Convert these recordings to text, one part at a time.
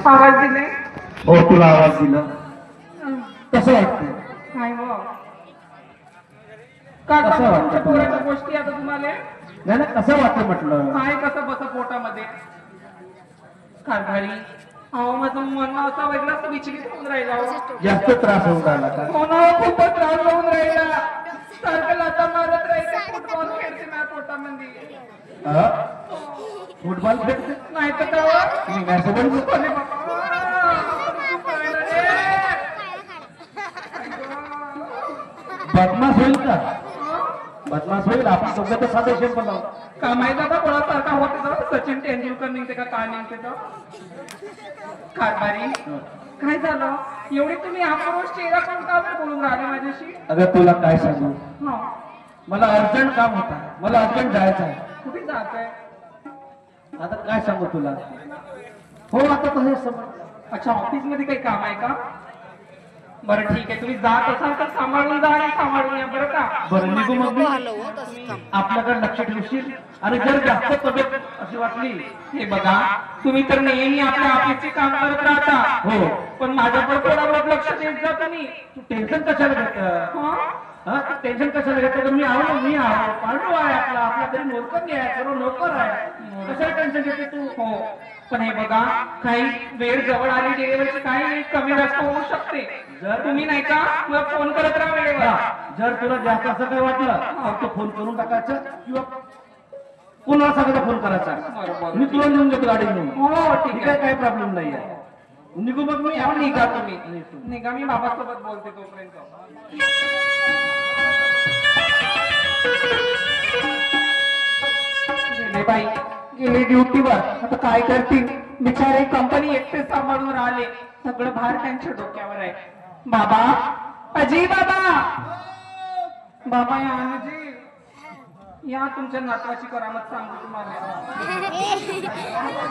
आवाज दिले हो तुला आवाज दिला कसं वाटतं? काय हो का कसं वाटतं तुमच्या तुला? पोराच्या गोष्टी आता तुम्हाला नाही ना कसं वाटतं म्हटलं? काय कसं बस पोटामध्ये कारभारी अहो माझं मन असा वेगळाच विचलित होऊन राहिला हो. जास्त त्रास होऊन राहिला का? हो ना खूपच त्रास होऊन राहिला सारखं लाथा मारत राहायचं फुटबॉल खेळते ना पोटामध्ये हा? फुटबॉल खेळते नाही तर काय तुम्ही माझ्यासोबत अरे बाबा तू काय रे बदमाश होईल का? बदमाश होईल आपण दोघं तर सदस्य पण आहोत. का माहित आता कोणासारखा होते तर सचिन तेंडुलकर निघते का काय निघते तर कारभारी काय झालं एवढी तुम्ही आक्रोश चेहरा पण का बरं बोलून राहिले माझ्याशी अगं तुला काय सांगू हा मला अर्जंट काम होता मला अर्जंट जायचं आहे कुठे जात आहे आता काय सांगू तुला हो आता तसे समज अच्छा ऑफिस मध्ये काही काम आहे का बरं ठीक आहे तुम्ही जात असाल तर सांभाळून जा आणि सांभाळून या बरं का बरं निघू मग मी आपल्याकडे लक्ष ठेवशील आणि जर जास्त तब्येत अशी वाटली हे बघा तुम्ही तर नेहमी आपल्या ऑफिसचे काम करत राहता हो पण माझ्यावर थोडा लक्ष देत जा तुम्ही तू टेन्शन कशाला घेत हा? तू टेन्शन कशाला घेत मी आहो ना मी आहो पांडू आहे आपल्या घरी नोकर आहे सर्व नोकर आहे कशाला टेन्शन घेते तू हो पण हे बघा काही वेळ जवळ आली डिलिव्हरीची काही कमी जास्त होऊ शकते जर तुम्ही नाही का मग फोन करत राहा वेळेवर जर तुला जास्त असं काही वाटलं तर फोन करून टाकायचं किंवा पुन्हा सगळ्याला फोन करायचा बरोबर. मी तुला नेऊन देतो गाडी घेऊन हो ठीक ठीक आहे आहे काही प्रॉब्लेम नाही आहे निघू मग मी हो, निघा तुम्ही निघा मी बाबासोबत बोलते तोपर्यंत गेले बाई गेले ड्युटीवर आता काय करतील बिचारे कंपनी एकटे सांभाळून राहिले सगळं भार त्यांच्या डोक्यावर आहे बाबा अजी बाबा बाबा या अजी या तुमच्या नातवाची करामत सांगू तुम्हाला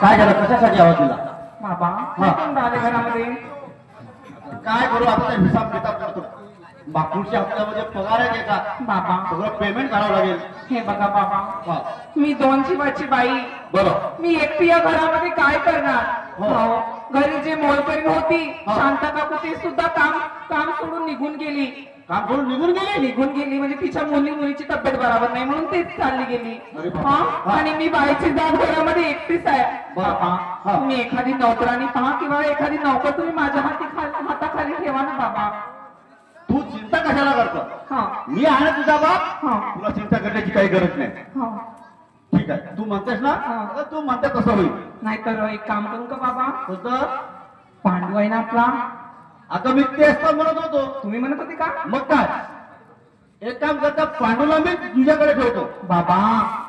काय झालं कशासाठी हवा तुला बाबा कोण राहिले घरामध्ये काय करू आता हिसाब किताब करतो बापूच्या हप्त्यामध्ये पगार आहे का बाबा सगळं पेमेंट करावं लागेल हे बघा बाबा हा मी 2 जीवाची बाई बरं मी एकटी या घरामध्ये काय करणार हो. हो, घरी जे मोलकरीण होती हो. शांता काकू ती सुद्धा काम सोडून निघून गेली काम सोडून निघून गेले म्हणजे तिच्या मुलीची तब्येत बरोबर नाही म्हणून तेच चालली गेली अरे बापरे. हा हा. आणि मी बाईची जात घरामध्ये एकटीच आहे बरं. बाबा हा. तुम्ही एखादी नोकरानी पहा किंवा एखादी नोकर तुम्ही माझ्या हाताखाली ठेवा ना बाबा तू चिंता कशाला करतो हा मी आहे ना तुझा बाप हा तुला चिंता करण्याची काही गरज नाही हा ठीक आहे तू म्हणतेस ना हा. तर तू म्हणते तसं होईल नाहीतर एक काम करू का बाबा तसं पांडू आहे ना आपला आता मी तेच तर म्हणत होतो तुम्ही म्हणत होते का मग काय एक काम करता पांडूला मी तुझ्याकडे ठेवतो बाबा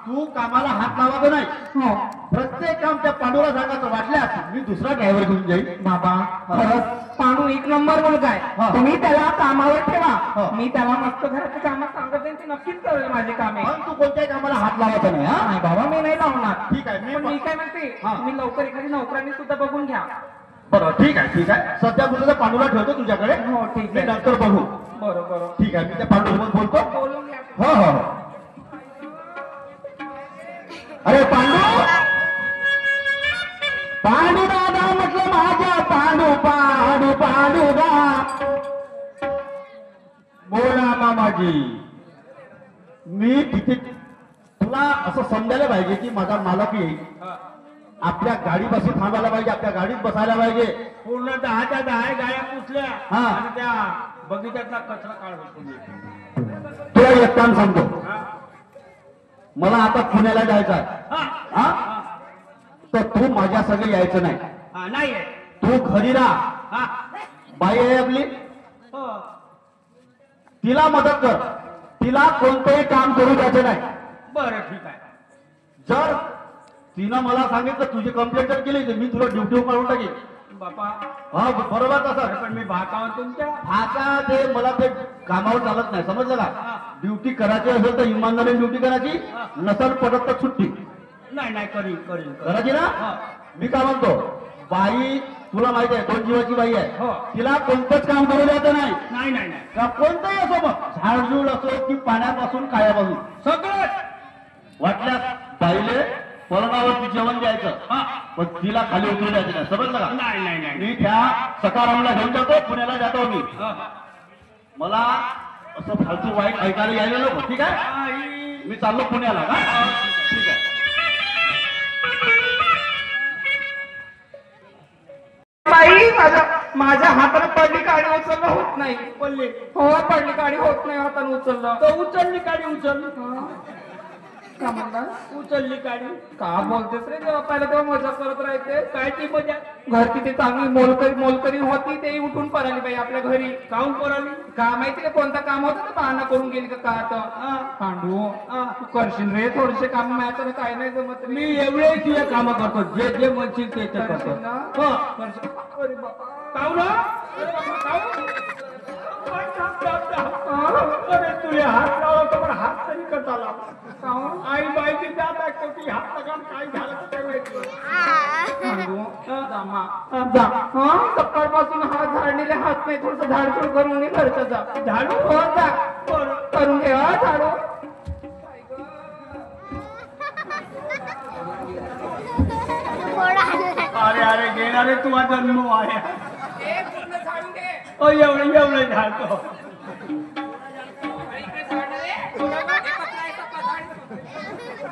तू कामाला हात लावायचा नाही हो प्रत्येक काम त्या पांडूला सांगायचं वाटल्यास मी दुसरा ड्रायव्हर घेऊन जाईल बाबा खरंच पांडू 1 नंबर मुलगा हा. आहे तुम्ही त्याला कामावर हा. ठेवा मी त्याला मस्त घराची कामं सांगत जाईन ती नक्कीच करेल माझी कामे पण तू कोणत्याही कामाला हात लावायचा नाही हा नाही बाबा मी नाही लावणार ठीक आहे पण मी काय म्हणते हा. तुम्ही लवकर एखादी नोकरांनी सुद्धा बघून घ्या बरं ठीक आहे सध्या तुझं पांडूला ठेवतो तुझ्याकडे हो ठीक मी आहे नंतर बघू बरोबर ठीक आहे मी त्या पांडूसोबत बोलतो बोलून घ्या हो हो हो. अरे पांडू पांडू दादा म्हटलं माझ्या पांडू दा बोला मामाजी मी तिथे तुला असं समजायला पाहिजे की माझा मालक येईल आपल्या गाडीपाशी थांबायला पाहिजे आपल्या गाडीत बसायला पाहिजे पूर्ण 10च्या 10 गाया पुसल्या हा. आणि त्या बगीच्यातला कचरा काढतो तुला एक काम सांगतो मला आता पुण्याला जायचं आहे हा तर तू माझ्या सगळं यायचं नाही नाही तू घरी राहा हा बाई आहे आपली हो तिला मदत कर तिला कोणतंही काम करू द्यायचं नाही बरं ठीक आहे जर तिनं मला सांगितलं तुझी कंप्लेंट जर केली तर मी तुला ड्युटी काढून टाकेन बापा हा बरोबर अरे तसं पण मी भाकावर तुमच्या आता ते मला ते कामावर चालत नाही समजलं का ड्युटी करायची असेल तर इमानदारीने ड्युटी करायची नसल पडत तर सुट्टी नाही करीन करायची ना मी काय म्हणतो बाई तुला माहिती आहे 2 जीवाची बाई आहे हो. तिला कोणतंच काम करू द्यायचं नाही नाही का कोणतंही असो मग झाडझूड असो की पाण्यापासून कायापासून सगळं वाटल्यास बाईले पलंगावरती जेवण द्यायचं हा. पण तिला खाली उतरू द्यायचं नाही, समजलं का? नाही नाही नाही मी त्या सकारामला घेऊन जातो, पुण्याला जातो मी. हा. मला असं फालतू वाईट ऐकायला यायला नको, ठीक आहे? आई. मी चाललो पुण्याला का? ठीक आहे. बाई माझ्या हाताने पडली काडी उचलणं होत नाही. पडली हो पडली काडी होत नाही हाताने उचललं. तो उचलली काडी उचल का म्हणता उचलली काडी का बोलतेस रे जेव्हा पाहिलं तेव्हा मजा करत राहते. काय ती मजा घर किती चांगली मोलकरी होती तेही उठून पडाली बाई आपल्या घरी. काऊन पराली का माहिती का कोणतं काम होतं तर बहाणा करून गेली का आता. पांडू तू करशील रे थोडेसे काम माझ्याकडे काही नाही जमत रे. मी एवढे तुझे काम करतो जे जे म्हणशील ते ते करतो करशील ना? हो करशील. अरे बाबा काऊ ना अरे बाबा, काऊ? अरे तुले हात लावला तर पण हात तरी कसा लावला काहून? आई बाईची जात आहे कोटी हात लगाम काय झालं तर काय माहिती पांडू जा मा. जा सकाळपासून हात झाडलेले हात नाही थोडस झाडझूड करून घे घरचं जा. झाडू हो जा बरं. करून घे हा झाडू. अरे अरे घेणारे तुझा जन्म आहे हे पूर्ण झाडून घे. एवढे एवढे झाडतो इकडे झाड रे. थोडं मागे पकडायचं का झाड?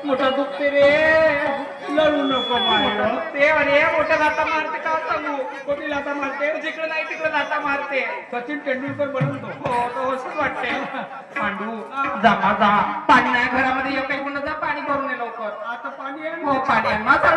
मोठा दुखते रे. लढू नको बाहेर ते अरे मोठ्या लाता मारते का सांगू. कोणी लाता मारते जिकडे नाही तिकडे लाता मारते. सचिन तेंडुलकर बनवतो हो तो असंच वाटते. पांडू जा पाणी नाही घरामध्ये येऊ काही पुन्हा जा पाणी भरून ये लवकर. आता पाणी आहे हो पाणी आण. माझा